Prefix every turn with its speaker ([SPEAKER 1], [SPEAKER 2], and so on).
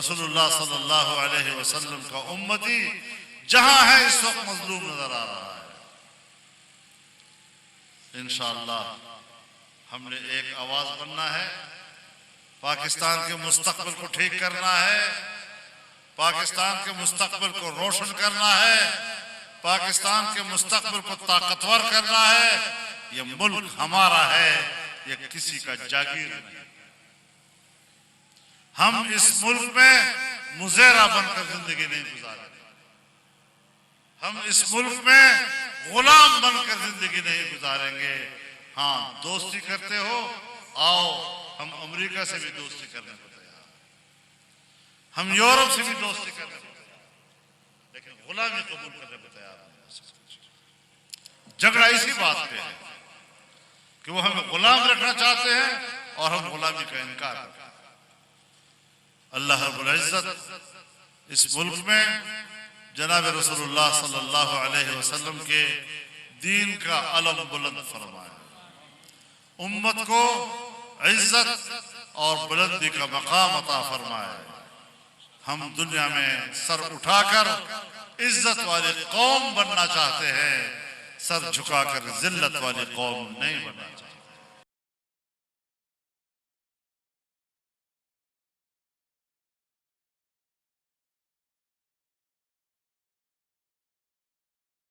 [SPEAKER 1] رسول اللہ صلی اللہ علیہ وسلم کا امتی جہاں ہے اس وقت مظلوم نظر آ رہا ہے۔ انشاءاللہ ہم نے ایک آواز بننا ہے، پاکستان کے مستقبل کو ٹھیک کرنا ہے، پاکستان کے مستقبل کو روشن کرنا ہے، پاکستان کے مستقبل کو طاقتور کرنا ہے۔ یہ ملک ہمارا ہے، یہ کسی کا جاگیر نہیں۔ ہم اس ملک میں مزیرہ بن کر زندگی نہیں گزاریں گے، ہم اس ملک میں غلام بن کر زندگی نہیں گزاریں گے۔ ہاں دوستی کرتے ہو، آؤ ہم امریکہ سے بھی دوستی کرنے کو تیار، ہم یورپ سے بھی دوستی کرنے کو تیار، لیکن غلامی قبول کرنے کو تیار نہیں ہو سکتے۔ جھگڑا اسی بات پہ ہے کہ وہ ہمیں غلام رکھنا چاہتے ہیں اور ہم غلامی کا انکار کرتے ہیں۔ اللہ رب العزت اس ملک میں جناب رسول اللہ صلی اللہ علیہ وسلم کے دین کا علم بلند فرمائے، امت کو عزت اور بلندی کا مقام عطا فرمائے۔ ہم دنیا میں سر اٹھا کر عزت والی قوم بننا چاہتے ہیں، سر جھکا کر ذلت والی قوم نہیں بننا چاہتے۔